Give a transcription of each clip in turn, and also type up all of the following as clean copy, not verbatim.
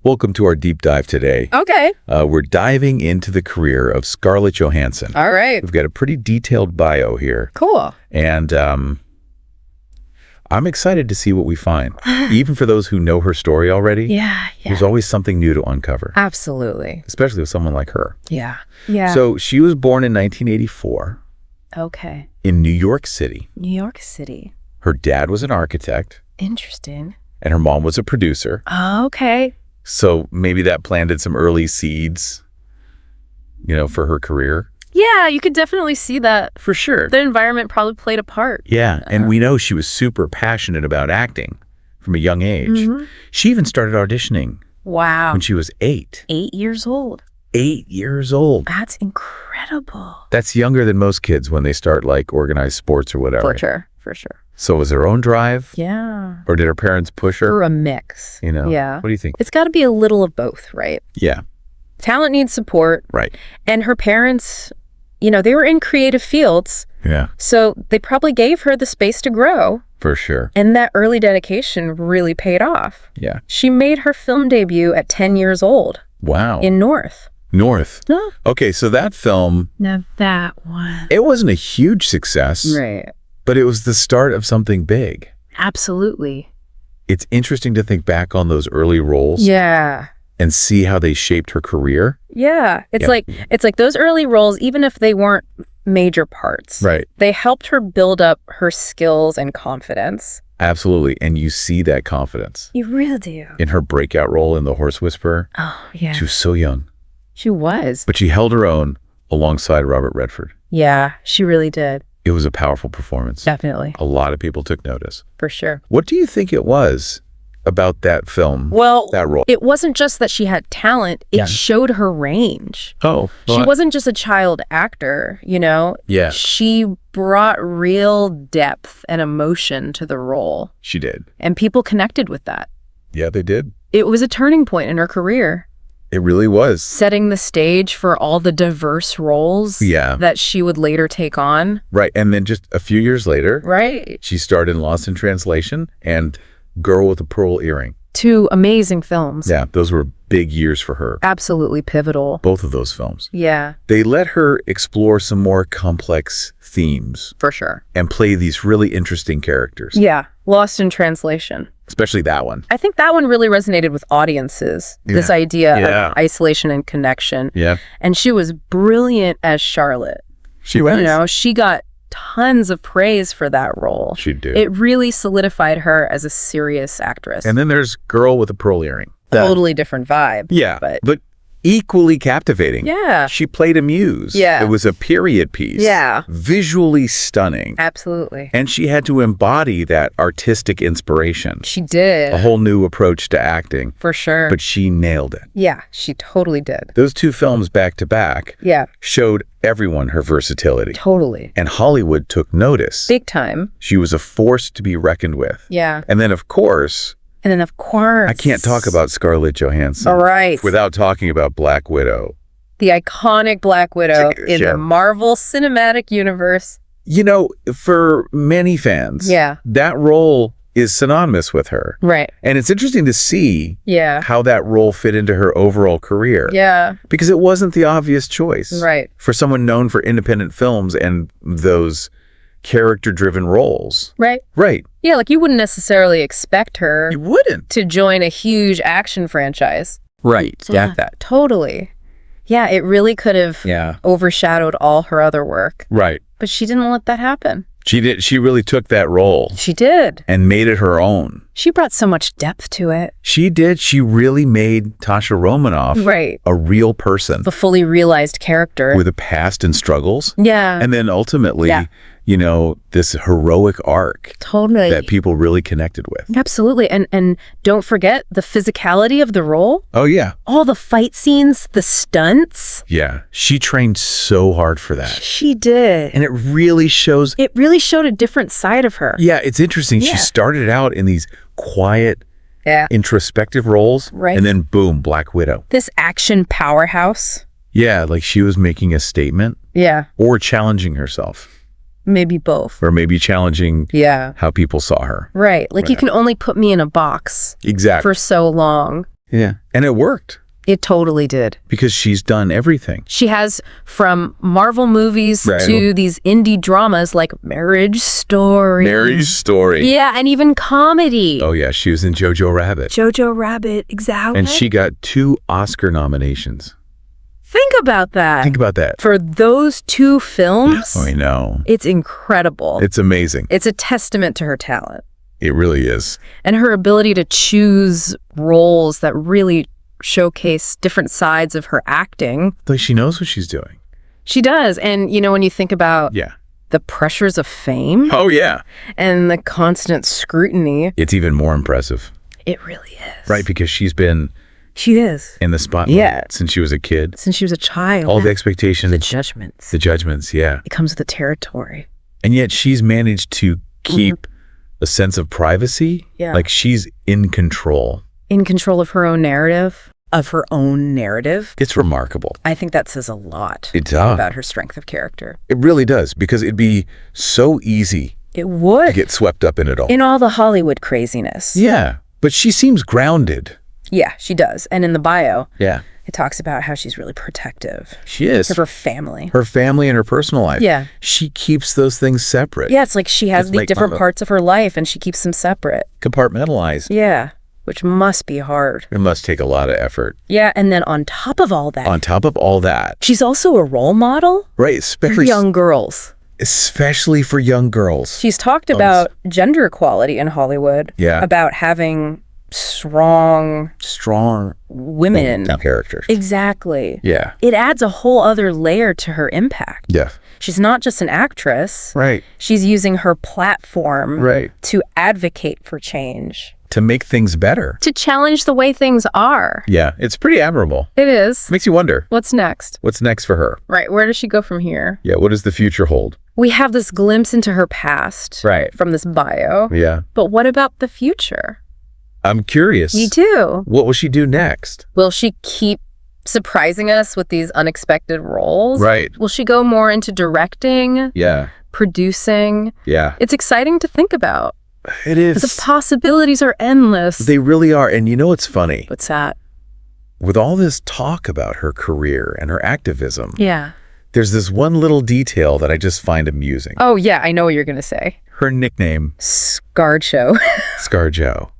Welcome to our deep dive today. Okay. We're diving into the career of Scarlett Johansson. All right. We've got a pretty detailed bio here. Cool. And I'm excited to see what we find. Even for those who know her story already, there's always something new to uncover. Absolutely. Especially with someone like her. Yeah. Yeah. So she was born in 1984 okay. in New York City. New York City. Her dad was an architect. Interesting. And her mom was a producer. Okay. So maybe that planted some early seeds, for her career. Yeah, you could definitely see that. For sure. The environment probably played a part. Yeah, and we know she was super passionate about acting from a young age. Mm-hmm. She even started auditioning Wow. when she was 8. 8 years old. 8 years old. That's incredible. That's younger than most kids when they start organized sports or whatever. For sure. For sure. So was her own drive? Yeah. Or did her parents push her? Or a mix. Yeah. What do you think? It's got to be a little of both, right? Yeah. Talent needs support. Right. And her parents, they were in creative fields. Yeah. So they probably gave her the space to grow. For sure. And that early dedication really paid off. Yeah. She made her film debut at 10 years old. Wow. In North. Huh? Okay, so that film, Now that one. it wasn't a huge success. Right. But it was the start of something big. Absolutely. It's interesting to think back on those early roles Yeah. and see how they shaped her career. Yeah. It's like those early roles, even if they weren't major parts. Right. They helped her build up her skills and confidence. Absolutely. And you see that confidence You really do. in her breakout role in The Horse Whisperer. Oh, yeah. She was so young, She was. but she held her own alongside Robert Redford. Yeah, she really did. It was a powerful performance. Definitely. A lot of people took notice. For sure. What do you think it was about that film, Well, that role? it wasn't just that she had talent, it Yeah. showed her range. Oh, She wasn't just a child actor, Yeah. She brought real depth and emotion to the role, She did. and people connected with that. Yeah, they did. It was a turning point in her career, It really was. setting the stage for all the diverse roles that she would later take on. Right. And then just a few years later, Right. she starred in Lost in Translation and Girl with a Pearl Earring. 2 amazing films. Yeah, those were big years for her. Absolutely pivotal. Both of those films. Yeah, They let her explore some more complex themes for sure. and play these really interesting characters, Yeah, Lost in Translation. especially that one. I think that one really resonated with audiences, this idea of isolation and connection. Yeah, And she was brilliant as Charlotte. she was. She got tons of praise for that role. She did. It really solidified her as a serious actress. And then there's Girl with a Pearl Earring. Totally different vibe. Yeah, But but equally captivating. yeah, She played a muse. Yeah. It was a period piece. Yeah. Visually stunning. absolutely. And she had to embody that artistic inspiration. She did. A whole new approach to acting. For sure. But she nailed it. Yeah, she totally did. Those 2 films back to back Yeah, showed everyone her versatility. totally. And Hollywood took notice. Big time. She was a force to be reckoned with. Yeah. And then, of course, And then, of course, I can't talk about Scarlett Johansson All right. without talking about Black Widow. The iconic Black Widow in Yeah. the Marvel Cinematic Universe. For many fans, Yeah. that role is synonymous with her. Right. And it's interesting to see Yeah. how that role fit into her overall career. Yeah. Because it wasn't the obvious choice. Right. For someone known for independent films and those character-driven roles. Right. Right. Yeah, like you wouldn't necessarily expect her You wouldn't. to join a huge action franchise. Right. Yeah, totally. Yeah, it really could have Yeah. overshadowed all her other work. Right. But she didn't let that happen. She did. She really took that role She did. and made it her own. She brought so much depth to it. She did. She really made Tasha Romanoff Right. a real person The fully realized character. with a past and struggles. Yeah. And then ultimately, Yeah. this heroic arc Totally. that people really connected with. Absolutely. And don't forget the physicality of the role. Oh, yeah. All the fight scenes, the stunts. Yeah. She trained so hard for that. She did. And it really shows. It really showed a different side of her. Yeah, it's interesting. Yeah. She started out in these quiet, Yeah. introspective roles. Right. And then boom, Black Widow. This action powerhouse. Yeah, like she was making a statement Yeah. or challenging herself. Maybe both. Or maybe challenging Yeah. how people saw her. Right. Like you can only put me in a box Exactly. for so long. Yeah. And it worked. It totally did. Because she's done everything. She has, from Marvel movies to these indie dramas like Marriage Story. Marriage Story. Yeah, and even comedy. Oh, yeah. She was in Jojo Rabbit. Jojo Rabbit, exactly. And she got 2 Oscar nominations. Think about that. Think about that. For those 2 films. Oh, I know. It's incredible. It's amazing. It's a testament to her talent. It really is. And her ability to choose roles that really showcase different sides of her acting. Like she knows what she's doing. She does. And, you know, when you think about the pressures of fame. Oh, yeah. And the constant scrutiny. It's even more impressive. It really is. Right, because she's been... She is. In the spotlight since she was a kid. Since she was a child. All the expectations. The judgments. The judgments, yeah. It comes with the territory. And yet she's managed to keep a sense of privacy. Yeah. Like she's in control. In control of her own narrative. It's remarkable. I think that says a lot about her strength of character. It really does, because it'd be so easy It would. to get swept up in it all. In all the Hollywood craziness. Yeah, but she seems grounded. Yeah, she does. And in the bio, it talks about how she's really protective. She is. Of her family. Her family and her personal life. Yeah. She keeps those things separate. Yeah, it's like she has these different parts of her life and she keeps them separate. Compartmentalized. Yeah, which must be hard. It must take a lot of effort. Yeah, and then on top of all that. She's also a role model. Right, especially for young girls. Especially for young girls. She's talked about gender equality in Hollywood. Yeah. About having strong women characters. Exactly. Yeah. It adds a whole other layer to her impact. Yeah. She's not just an actress. Right. She's using her platform to advocate for change. To make things better. To challenge the way things are. Yeah, it's pretty admirable. It is. Makes you wonder. What's next? What's next for her? Right, where does she go from here? Yeah, what does the future hold? We have this glimpse into her past. Right. From this bio. Yeah. But what about the future? I'm curious. Me too. What will she do next? Will she keep surprising us with these unexpected roles? Right. Will she go more into directing? Yeah. Producing? Yeah. It's exciting to think about. It is. The possibilities are endless. They really are. And you know what's funny? What's that? With all this talk about her career and her activism. Yeah. There's this one little detail that I just find amusing. Oh, yeah. I know what you're going to say. Her nickname. ScarJo. ScarJo.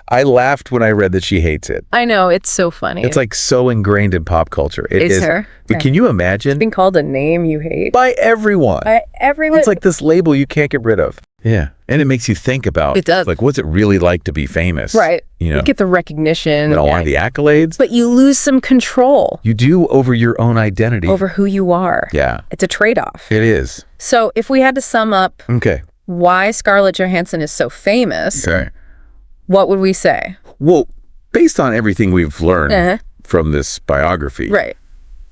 I laughed when I read that she hates it. I know. It's so funny. It's like so ingrained in pop culture. It is her. But can you imagine? Being called a name you hate. By everyone. By everyone. It's like this label you can't get rid of. Yeah. And it makes you think about, it does. Like, what's it really like to be famous? Right. You know, you get the recognition. And all the accolades. But you lose some control. You do over your own identity. Over who you are. Yeah. It's a trade-off. It is. So if we had to sum up why Scarlett Johansson is so famous, what would we say? Well, based on everything we've learned from this biography,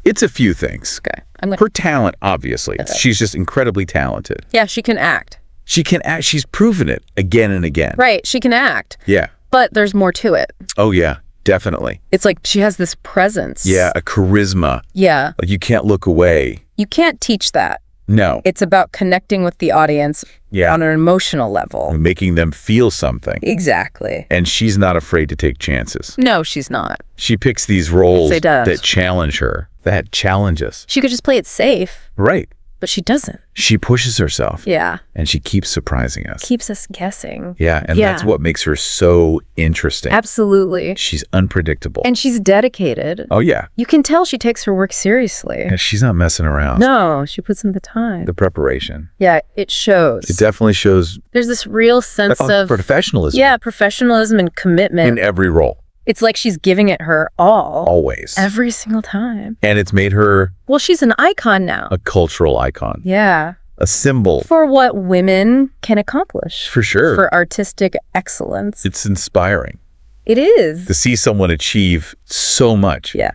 it's a few things. Her talent, obviously. She's just incredibly talented. Yeah, she can act. She can act. She's proven it again and again. Right, she can act. Yeah. But there's more to it. Oh, yeah, definitely. It's like she has this presence. Yeah, a charisma. Yeah. Like you can't look away. You can't teach that. No. It's about connecting with the audience on an emotional level. Making them feel something. Exactly. And she's not afraid to take chances. No, she's not. She picks these roles that challenge her, that challenge us. She could just play it safe. Right. But she doesn't. She pushes herself. Yeah. And she keeps surprising us. Keeps us guessing. Yeah, and that's what makes her so interesting. Absolutely. She's unpredictable. And she's dedicated. Oh, yeah. You can tell she takes her work seriously. And she's not messing around. No, she puts in the time. The preparation. Yeah, it shows. It definitely shows. There's this real sense of professionalism. Yeah, professionalism and commitment. In every role. It's like she's giving it her all. Always. Every single time. And it's made her... Well, she's an icon now. A cultural icon. Yeah. A symbol. For what women can accomplish. For sure. For artistic excellence. It's inspiring. It is. To see someone achieve so much. Yeah.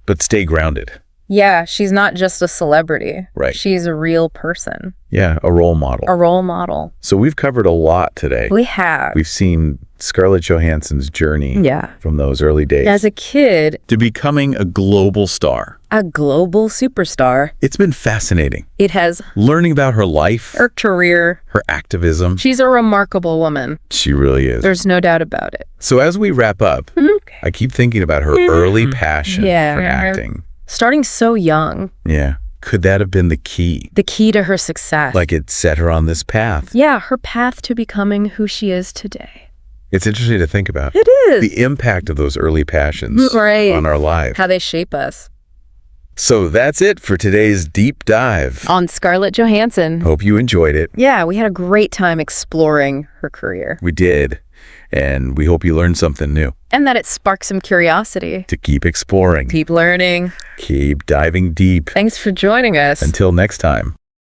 But stay grounded. Yeah, she's not just a celebrity. Right. She's a real person. Yeah, a role model. A role model. So we've covered a lot today. We have. We've seen Scarlett Johansson's journey from those early days. As a kid. To becoming a global star. A global superstar. It's been fascinating. It has. Learning about her life. Her career. Her activism. She's a remarkable woman. She really is. There's no doubt about it. So as we wrap up, I keep thinking about her early passion for acting. Starting so young. Yeah. Could that have been the key? The key to her success. Like it set her on this path. Yeah, her path to becoming who she is today. It's interesting to think about. It is. The impact of those early passions on our lives. How they shape us. So that's it for today's deep dive on Scarlett Johansson. Hope you enjoyed it. Yeah, we had a great time exploring her career. We did. And we hope you learned something new. And that it sparked some curiosity. To keep exploring. Keep learning. Keep diving deep. Thanks for joining us. Until next time.